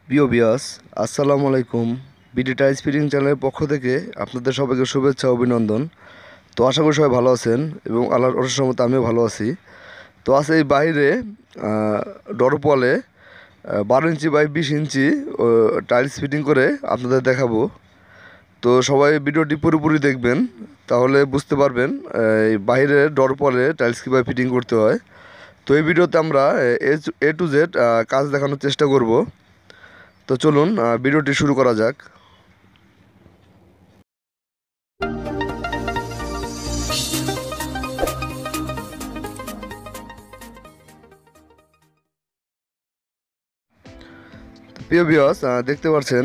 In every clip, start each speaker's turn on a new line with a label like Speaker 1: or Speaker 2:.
Speaker 1: প্রিয় ভিউয়ার্স, আসসালামু আলাইকুম। বিডি টাইলস ফিটিং চ্যানেলের পক্ষ থেকে আপনাদের সবাইকে শুভেচ্ছা ও অভিনন্দন। তো আশা করি সবাই ভালো আছেন এবং আল্লাহর অশেষ রহমতে আমিও ভালো আছি। তো আছে এই বাইরে ডরপলে 12 inch by 20 inch tiles fitting করে আপনাদের দেখাবো। তো সবাই ভিডিওটি পুরোপুরি দেখবেন, তাহলে বুঝতে পারবেন এই বাইরে ডরপলে টাইলস কীভাবে ফিটিং করতে হয়। তো এই ভিডিওতে আমরা এ টু জেড কাজ দেখানোর চেষ্টা করব। তো চলুন ভিডিওটি শুরু করা যাক। প্রিয় ভিউয়ার্স, দেখতে পাচ্ছেন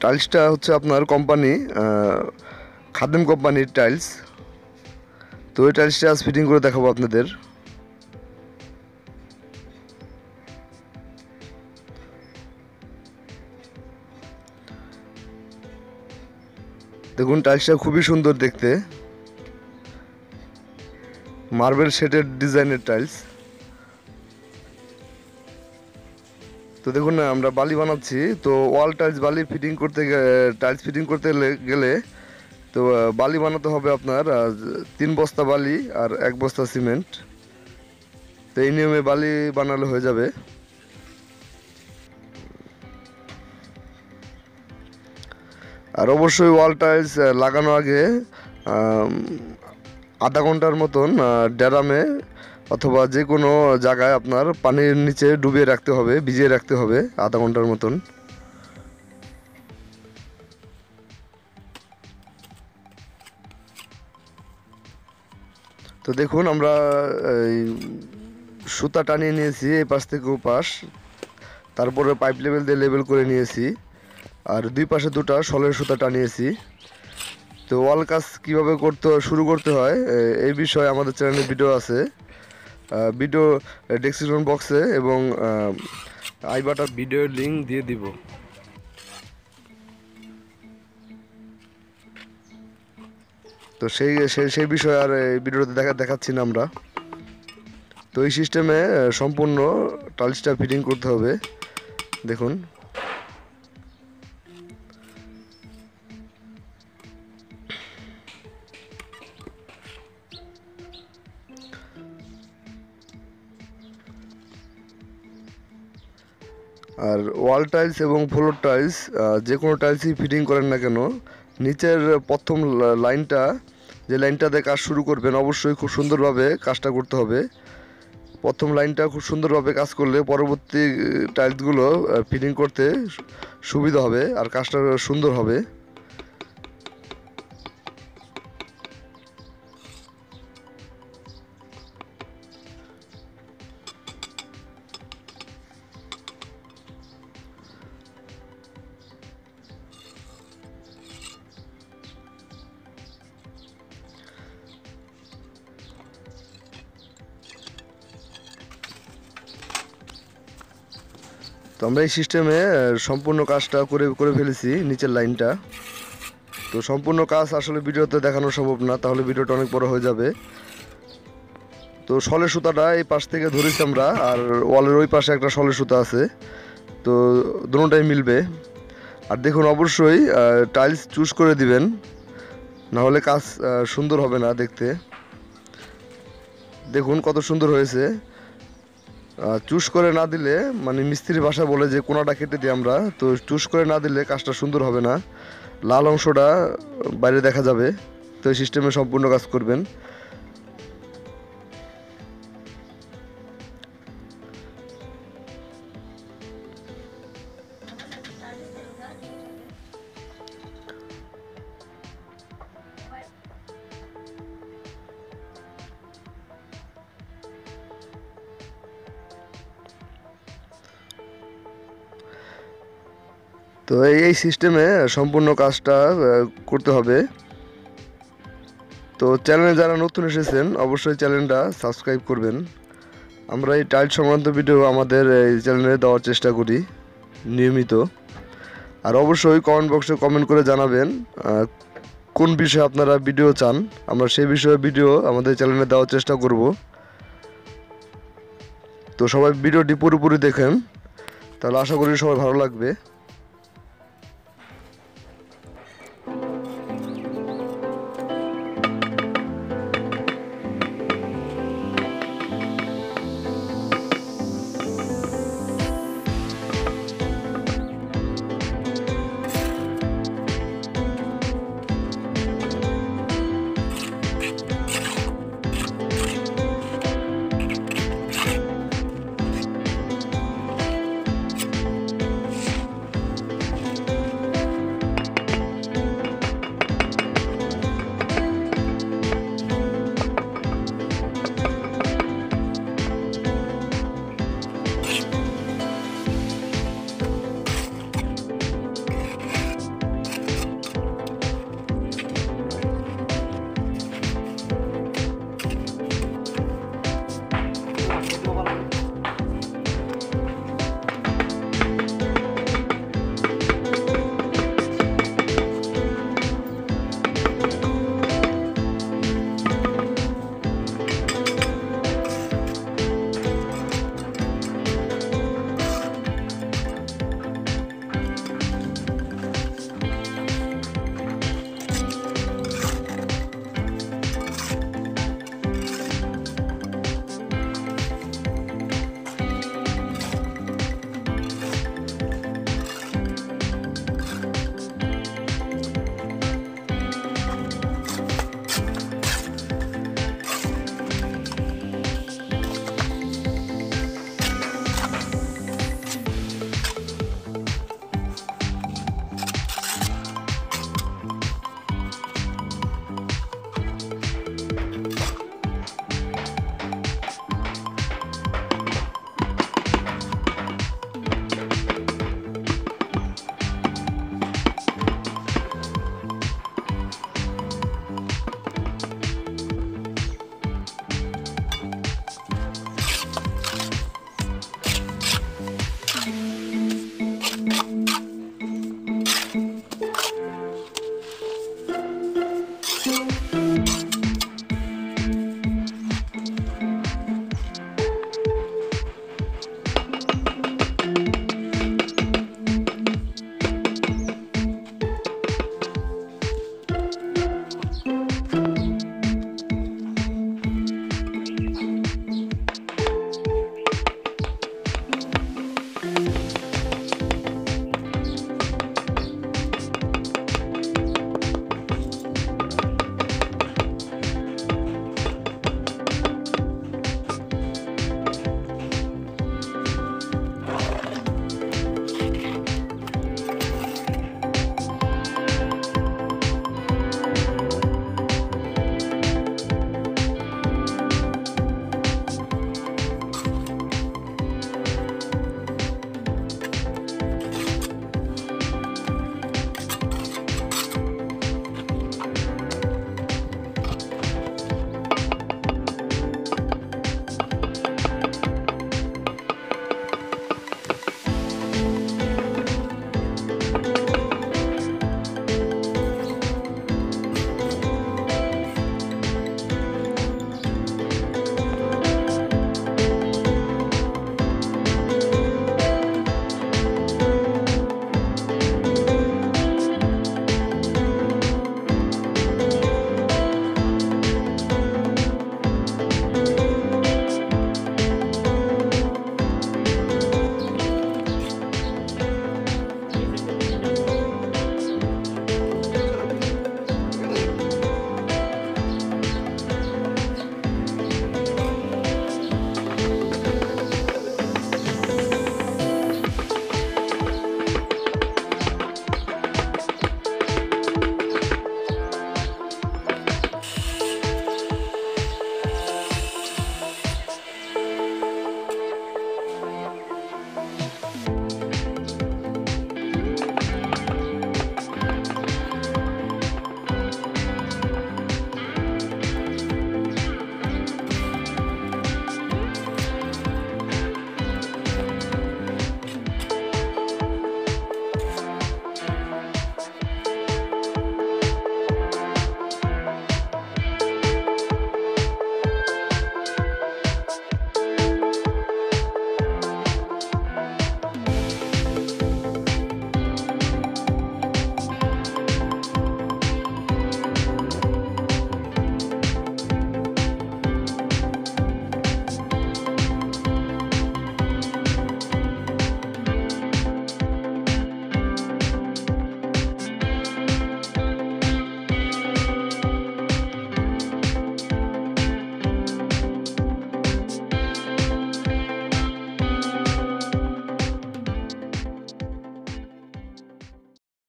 Speaker 1: টাইলসটা হচ্ছে আপনার কোম্পানি খাদেম কোম্পানির টাইলস। তো এই টাইলসটা আজ ফিটিং করে দেখাবো আপনাদের। দেখুন, টাইলসটা খুবই সুন্দর দেখতে, মার্বেল শেডের ডিজাইনের টাইলস। তো দেখুন না, আমরা বালি বানাচ্ছি। তো ওয়াল টাইলস বালি ফিটিং করতে টাইলস ফিটিং করতে গেলে তো বালি বানাতে হবে আপনার 3 বস্তা বালি আর 1 বস্তা সিমেন্ট। তো এই নিয়মে বালি বানালে হয়ে যাবে। আর অবশ্যই ওয়াল টাইলস লাগানোর আগে আধা ঘন্টার মতন ড্রামে অথবা যে কোনো জায়গায় আপনার পানির নিচে ডুবিয়ে রাখতে হবে, ভিজিয়ে রাখতে হবে আধা ঘন্টার মতন। তো দেখুন, আমরা এই সুতা টানিয়ে নিয়েছি এই পাশ থেকে ও পাশ, তারপরে পাইপ লেভেল দিয়ে লেবেল করে নিয়েছি, আর দুই পাশে দুটো শলের সুতা টানিয়েছি। তো ওয়াল কাজ কীভাবে শুরু করতে হয় এই বিষয়ে আমাদের চ্যানেলে ভিডিও আছে। ভিডিও ডেসক্রিপশন বক্সে এবং আই বাটন ভিডিওর লিঙ্ক দিয়ে দিব। তো সেই সেই সেই বিষয়ে আর এই ভিডিওতে দেখাচ্ছি না আমরা। তো এই সিস্টেমে সম্পূর্ণ টাইলসটা ফিটিং করতে হবে। দেখুন, আর ওয়াল টাইলস এবং ফ্লোর টাইলস যে কোনো টাইলসই ফিটিং করেন না কেন, নিচের প্রথম লাইনটা, যে লাইনটাতে কাজ শুরু করবেন, অবশ্যই খুব সুন্দরভাবে কাজটা করতে হবে। প্রথম লাইনটা খুব সুন্দরভাবে কাজ করলে পরবর্তী টাইলসগুলো ফিটিং করতে সুবিধা হবে আর কাজটা সুন্দর হবে। তো আমরা এই সিস্টেমে সম্পূর্ণ কাজটা করে করে ফেলেছি নিচের লাইনটা। তো সম্পূর্ণ কাজ আসলে ভিডিওতে দেখানো সম্ভব না, তাহলে ভিডিওটা অনেক বড় হয়ে যাবে। তো শলের সুতাটা এই পাশ থেকে ধরেছি আমরা, আর ওয়ালের ওই পাশে একটা শলের সুতা আছে। তো দুটোটাই মিলবে। আর দেখুন, অবশ্যই টাইলস চুজ করে দিবেন, না হলে কাজ সুন্দর হবে না দেখতে। দেখুন কত সুন্দর হয়েছে। চুজ করে না দিলে, মানে মিস্ত্রি ভাষা বলে যে কোনাটা কেটে দিই আমরা, তো চুজ করে না দিলে কাজটা সুন্দর হবে না, লাল অংশটা বাইরে দেখা যাবে। তো এই সিস্টেমে সম্পূর্ণ কাজ করবেন। তো এই সিস্টেমে সম্পূর্ণ কাজটা করতে হবে। তো চ্যানেলে যারা নতুন এসেছেন, অবশ্যই চ্যানেলটা সাবস্ক্রাইব করবেন। আমরা এই টাইল সংক্রান্ত ভিডিও আমাদের এই চ্যানেলে দেওয়ার চেষ্টা করি নিয়মিত। আর অবশ্যই কমেন্ট বক্সে কমেন্ট করে জানাবেন কোন বিষয়ে আপনারা ভিডিও চান, আমরা সেই বিষয়ে ভিডিও আমাদের চ্যানেলে দেওয়ার চেষ্টা করব। তো সবাই ভিডিওটি পুরোপুরি দেখেন, তাহলে আশা করি সবাই ভালো লাগবে।